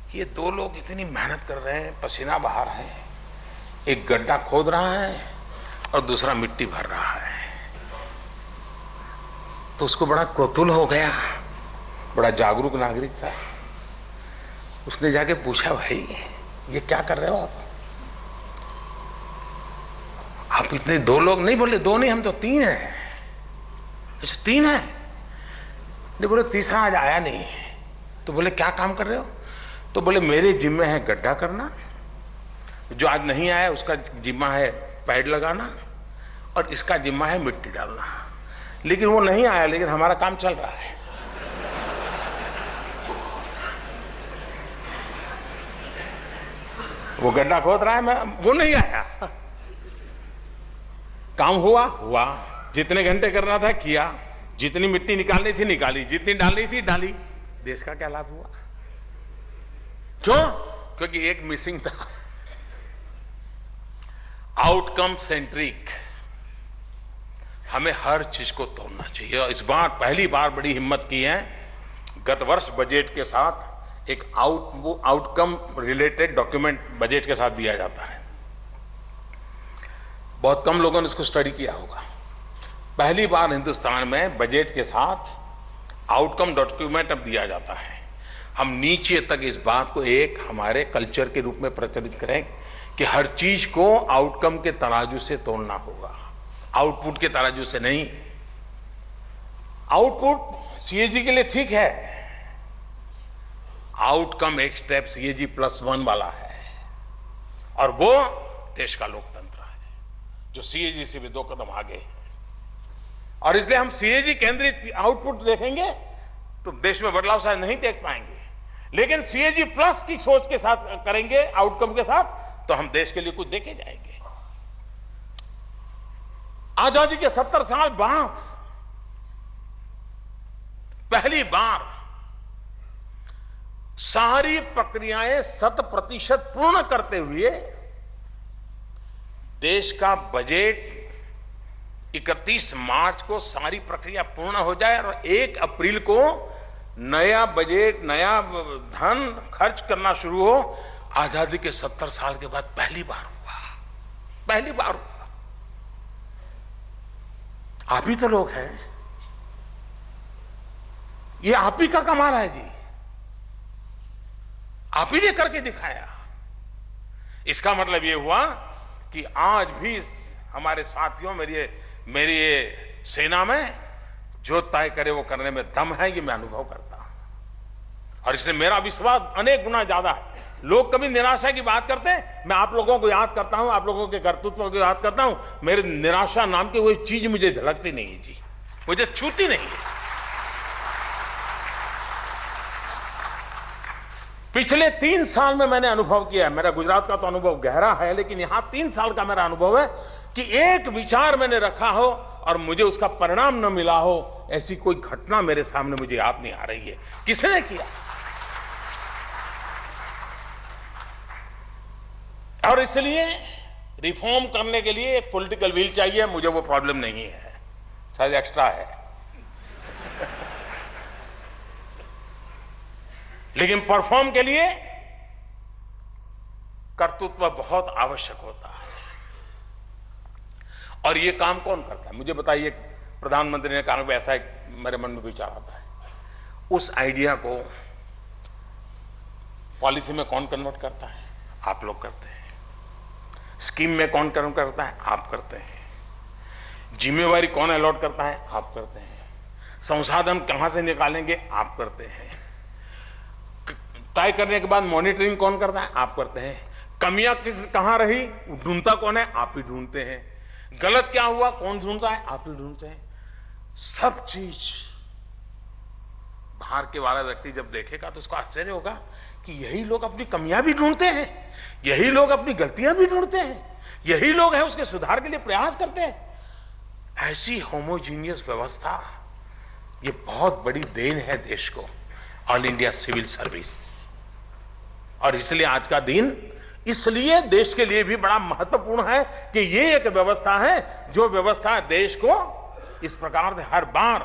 कि ये दो लोग इतनी मेहनत कर रहे हैं, पसीना बहा रहे हैं, एक गड्ढा खोद रहा है और दूसरा मिट्टी भर रहा है। तो उसको बड़ा कौतूहल हो गया, बड़ा जागरूक नागरिक था। उसने जाके पूछा, भाई ये क्या कर रहे हो आप इतने दो लोग? नहीं, बोले दो नहीं, हम तो 3 हैं। अच्छा 3 हैं? नहीं, बोले तीसरा आज आया नहीं। तो बोले क्या काम कर रहे हो? तो बोले मेरे जिम्मे है गड्ढा करना, जो आज नहीं आया उसका जिम्मा है पैड लगाना, और इसका जिम्मा है मिट्टी डालना। लेकिन वो नहीं आया, लेकिन हमारा काम चल रहा है। वो गड्ढा खोद रहा है, वो नहीं आया। काम हुआ, जितने घंटे करना था किया, जितनी मिट्टी निकालनी थी निकाली, जितनी डालनी थी डाली। देश का क्या लाभ हुआ? क्यों? क्योंकि एक मिसिंग था, आउटकम सेंट्रिक। हमें हर चीज को तोड़ना चाहिए। इस बार पहली बार बड़ी हिम्मत की है। गत वर्ष बजट के साथ एक आउटकम रिलेटेड डॉक्यूमेंट बजट के साथ दिया जाता है। बहुत कम लोगों ने इसको स्टडी किया होगा। पहली बार हिंदुस्तान में बजट के साथ आउटकम डॉक्यूमेंट अब दिया जाता है। हम नीचे तक इस बात को एक हमारे कल्चर के रूप में प्रचलित करें कि हर चीज को आउटकम के तराजू से तोड़ना होगा, आउटपुट के तराजू से नहीं। आउटपुट सीएजी के लिए ठीक है, आउटकम एक स्टेप सीएजी +1 वाला है, और वो देश का लोकतंत्र है जो सीएजी से भी 2 कदम आगे है। और इसलिए हम सीएजी केंद्रित आउटपुट देखेंगे तो देश में बदलाव शायद नहीं देख पाएंगे, लेकिन सीएजी प्लस की सोच के साथ करेंगे, आउटकम के साथ, तो हम देश के लिए कुछ देके जाएंगे। आजादी के 70 साल बाद पहली बार सारी प्रक्रियाएं 100% पूर्ण करते हुए देश का बजट 31 मार्च को सारी प्रक्रिया पूर्ण हो जाए और 1 अप्रैल को नया बजट, नया धन खर्च करना शुरू हो। आजादी के 70 साल के बाद पहली बार हुआ। आप ही तो लोग हैं, ये आप ही का कमाल है जी, आप ही ने करके दिखाया। इसका मतलब ये हुआ कि आज भी हमारे साथियों, मेरी ये सेना में जो तय करे वो करने में दम है, ये मैं अनुभव करता हूं। और इसलिए मेरा विश्वास अनेक गुना ज्यादा है। लोग कभी निराशा की बात करते हैं, मैं आप लोगों को याद करता हूं, आप लोगों के कर्तृत्व को याद करता हूं। मेरे निराशा नाम की कोई चीज मुझे झलकती नहीं है जी, मुझे छूती नहीं है। पिछले 3 साल में मैंने अनुभव किया है, मेरा गुजरात का तो अनुभव गहरा है, लेकिन यहां 3 साल का मेरा अनुभव है कि एक विचार मैंने रखा हो और मुझे उसका परिणाम न मिला हो, ऐसी कोई घटना मेरे सामने मुझे याद नहीं आ रही है। किसने किया? और इसलिए रिफॉर्म करने के लिए एक पॉलिटिकल विल चाहिए। मुझे वो प्रॉब्लम नहीं है, शायद एक्स्ट्रा है, लेकिन परफॉर्म के लिए कर्तृत्व बहुत आवश्यक होता है। और ये काम कौन करता है? मुझे बताइए, प्रधानमंत्री ने कहा, ऐसा एक मेरे मन में विचार आता है, उस आइडिया को पॉलिसी में कौन कन्वर्ट करता है? आप लोग करते हैं। स्कीम में कौन कन्वर्ट करता है? आप करते हैं। जिम्मेवारी कौन अलॉट करता है? आप करते हैं। संसाधन कहां से निकालेंगे? आप करते हैं। तय करने के बाद मॉनिटरिंग कौन करता है? आप करते हैं। कमियां कहां रही, ढूंढता कौन है? आप ही ढूंढते हैं। गलत क्या हुआ, कौन ढूंढता है? आप ही ढूंढते हैं। सब चीज बाहर के वाला व्यक्ति जब देखेगा तो उसको आश्चर्य होगा कि यही लोग अपनी कमियां भी ढूंढते हैं, यही लोग अपनी गलतियां भी ढूंढते हैं, यही लोग हैं उसके सुधार के लिए प्रयास करते हैं। ऐसी होमोजीनियस व्यवस्था, ये बहुत बड़ी देन है देश को, ऑल इंडिया सिविल सर्विस। और इसलिए आज का दिन इसलिए देश के लिए भी बड़ा महत्वपूर्ण है कि ये एक व्यवस्था है जो व्यवस्था देश को इस प्रकार से हर बार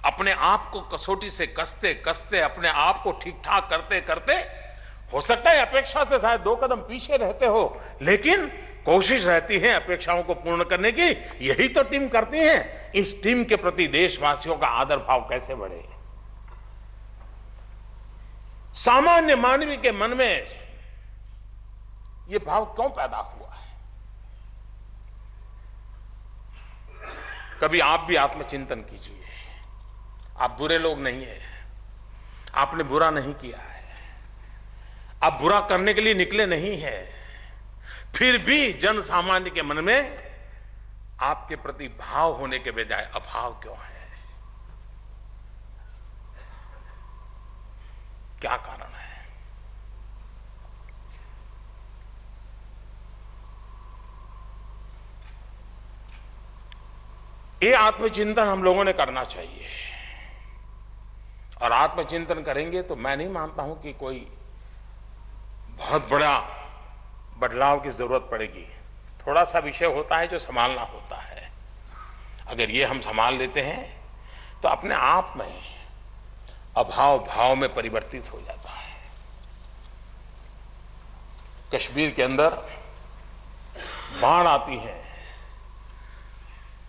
अपने आप को कसौटी से कसते कसते अपने आप को ठीक ठाक करते करते, हो सकता है अपेक्षा से शायद 2 कदम पीछे रहते हो, लेकिन कोशिश रहती है अपेक्षाओं को पूर्ण करने की। यही तो टीम करती है। इस टीम के प्रति देशवासियों का आदर भाव कैसे बढ़े? सामान्य मानवी के मन में यह भाव क्यों पैदा हुआ है? कभी आप भी आत्मचिंतन कीजिए। आप बुरे लोग नहीं हैं, आपने बुरा नहीं किया है, आप बुरा करने के लिए निकले नहीं हैं, फिर भी जन सामान्य के मन में आपके प्रति भाव होने के बजाय अभाव क्यों है? क्या कारण है? ये आत्मचिंतन हम लोगों ने करना चाहिए। और आत्मचिंतन करेंगे तो मैं नहीं मानता हूं कि कोई बहुत बड़ा बदलाव की जरूरत पड़ेगी। थोड़ा सा विषय होता है जो संभालना होता है। अगर ये हम संभाल लेते हैं तो अपने आप में अभाव भाव में परिवर्तित हो जाता है। कश्मीर के अंदर बाढ़ आती है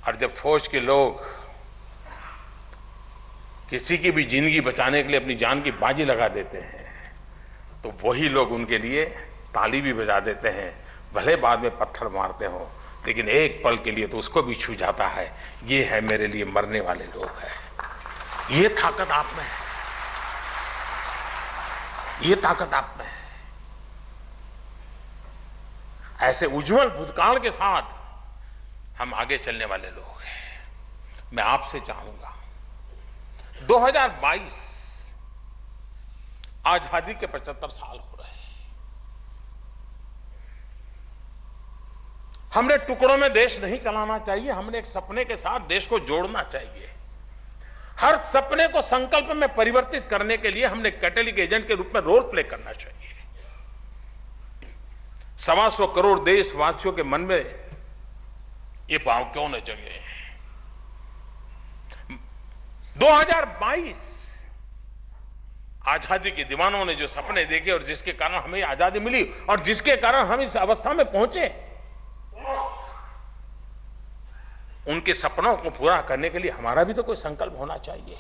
और जब फौज के लोग किसी की भी जिंदगी बचाने के लिए अपनी जान की बाजी लगा देते हैं तो वही लोग उनके लिए ताली भी बजा देते हैं, भले बाद में पत्थर मारते हो, लेकिन एक पल के लिए तो उसको भी छू जाता है। ये है मेरे लिए मरने वाले लोग हैं। ये ताकत आप में है, ये ताकत आप में है। ऐसे उज्जवल भूतकाल के साथ हम आगे चलने वाले लोग हैं। मैं आपसे चाहूंगा 2022 आजादी के 75 साल हो रहे हैं। हमने टुकड़ों में देश नहीं चलाना चाहिए, हमने एक सपने के साथ देश को जोड़ना चाहिए। हर सपने को संकल्प में परिवर्तित करने के लिए हमने कैटलिक एजेंट के रूप में रोल प्ले करना चाहिए। 125 करोड़ देशवासियों के मन में ये भाव क्यों न जगे? 2022 आजादी के दीवानों ने जो सपने देखे और जिसके कारण हमें आजादी मिली और जिसके कारण हम इस अवस्था में पहुंचे, उनके सपनों को पूरा करने के लिए हमारा भी तो कोई संकल्प होना चाहिए,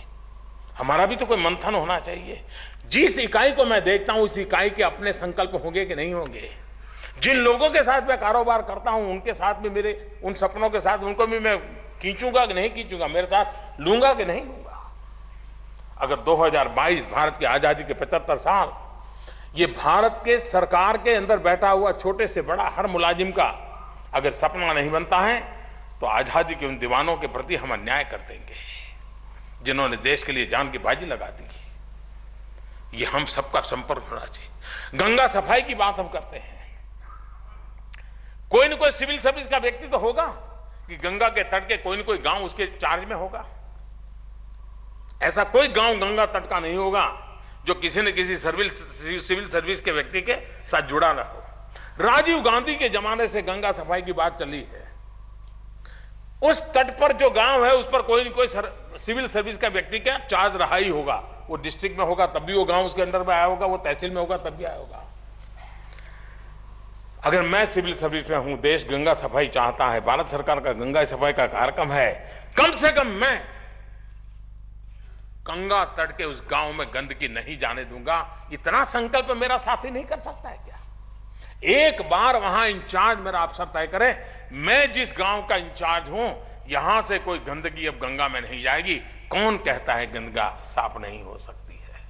हमारा भी तो कोई मंथन होना चाहिए। जिस इकाई को मैं देखता हूं उस इकाई के अपने संकल्प होंगे कि नहीं होंगे? जिन लोगों के साथ मैं कारोबार करता हूं उनके साथ भी मेरे उन सपनों के साथ उनको भी मैं खींचूंगा कि नहीं खींचूंगा, मेरे साथ लूंगा कि नहीं लूंगा? अगर 2022 भारत की आजादी के 75 साल ये भारत के सरकार के अंदर बैठा हुआ छोटे से बड़ा हर मुलाजिम का अगर सपना नहीं बनता है तो आजादी के उन दीवानों के प्रति हम अन्याय कर देंगे जिन्होंने देश के लिए जान की बाजी लगा दी। ये हम सबका संपर्क होना चाहिए। गंगा सफाई की बात हम करते हैं, कोई न कोई सिविल सर्विस का व्यक्ति तो होगा कि गंगा के तट के कोई न कोई गांव उसके चार्ज में होगा। ऐसा कोई गांव गंगा तट का नहीं होगा जो किसी न किसी सिविल सर्विस के व्यक्ति के साथ जुड़ा ना हो। राजीव गांधी के जमाने से गंगा सफाई की बात चली है। उस तट पर जो गांव है उस पर कोई न कोई सिविल सर्विस का व्यक्ति का चार्ज रहा ही होगा। वो डिस्ट्रिक्ट में होगा तब भी वो गांव उसके अंडर में आया होगा, वो तहसील में होगा तब भी आया होगा। अगर मैं सिविल सर्विस में हूं, देश गंगा सफाई चाहता है, भारत सरकार का गंगा सफाई का कार्यक्रम है, कम से कम मैं गंगा तट के उस गांव में गंदगी नहीं जाने दूंगा। इतना संकल्प मेरा साथी नहीं कर सकता है क्या? एक बार वहां इंचार्ज मेरा अफसर तय करे, मैं जिस गांव का इंचार्ज हूं, यहां से कोई गंदगी अब गंगा में नहीं जाएगी। कौन कहता है गंगा साफ नहीं हो सकती है?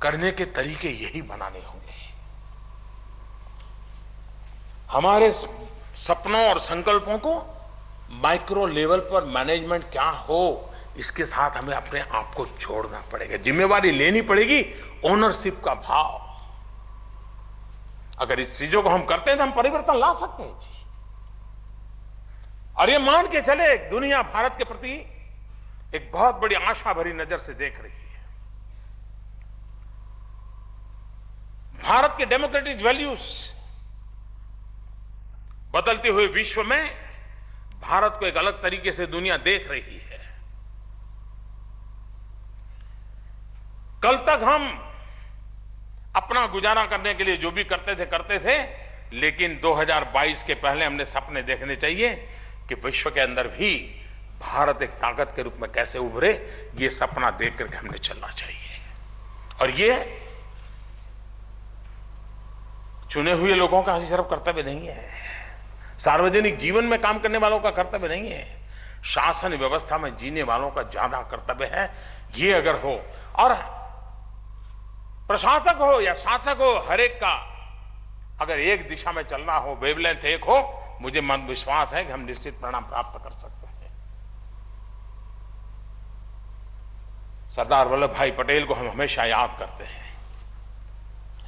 करने के तरीके यही बनाने होंगे। हमारे सपनों और संकल्पों को माइक्रो लेवल पर मैनेजमेंट क्या हो, इसके साथ हमें अपने आप को जोड़ना पड़ेगा, जिम्मेवारी लेनी पड़ेगी, ओनरशिप का भाव। अगर इस चीजों को हम करते हैं तो हम परिवर्तन ला सकते हैं जी। और ये मान के चले, दुनिया भारत के प्रति एक बहुत बड़ी आशा भरी नजर से देख रही है। भारत के डेमोक्रेटिक वैल्यूज बदलते हुए विश्व में भारत को एक अलग तरीके से दुनिया देख रही है। कल तक हम अपना गुजारा करने के लिए जो भी करते थे, लेकिन 2022 के पहले हमने सपने देखने चाहिए कि विश्व के अंदर भी भारत एक ताकत के रूप में कैसे उभरे। ये सपना देख करके हमने चलना चाहिए। और ये चुने हुए लोगों का सिर्फ कर्तव्य नहीं है, सार्वजनिक जीवन में काम करने वालों का कर्तव्य नहीं है, शासन व्यवस्था में जीने वालों का ज्यादा कर्तव्य है। ये अगर हो, और प्रशासक हो या शासक हो, हर एक का अगर एक दिशा में चलना हो, वेवलेंथ एक हो, मुझे मन विश्वास है कि हम निश्चित परिणाम प्राप्त कर सकते हैं। सरदार वल्लभ भाई पटेल को हम हमेशा याद करते हैं।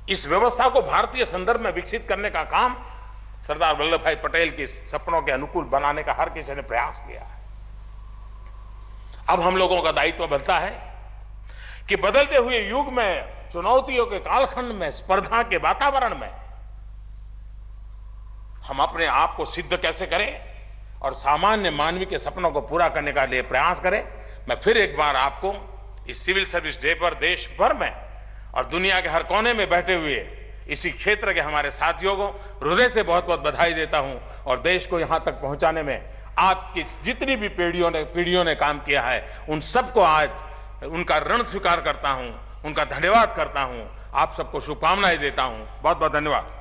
इस व्यवस्था को भारतीय संदर्भ में विकसित करने का काम सरदार वल्लभ भाई पटेल के सपनों के अनुकूल बनाने का हर किसी ने प्रयास किया है। अब हम लोगों का दायित्व बनता है कि बदलते हुए युग में, चुनौतियों के कालखंड में, स्पर्धा के वातावरण में हम अपने आप को सिद्ध कैसे करें और सामान्य मानवीय के सपनों को पूरा करने का लिए प्रयास करें। मैं फिर एक बार आपको इस सिविल सर्विस डे पर देश भर में और दुनिया के हर कोने में बैठे हुए इसी क्षेत्र के हमारे साथियों को हृदय से बहुत बहुत बधाई देता हूं। और देश को यहां तक पहुंचाने में आपकी जितनी भी पीढ़ियों ने काम किया है, उन सबको आज उनका ऋण स्वीकार करता हूं, उनका धन्यवाद करता हूं। आप सबको शुभकामनाएं देता हूं। बहुत बहुत धन्यवाद।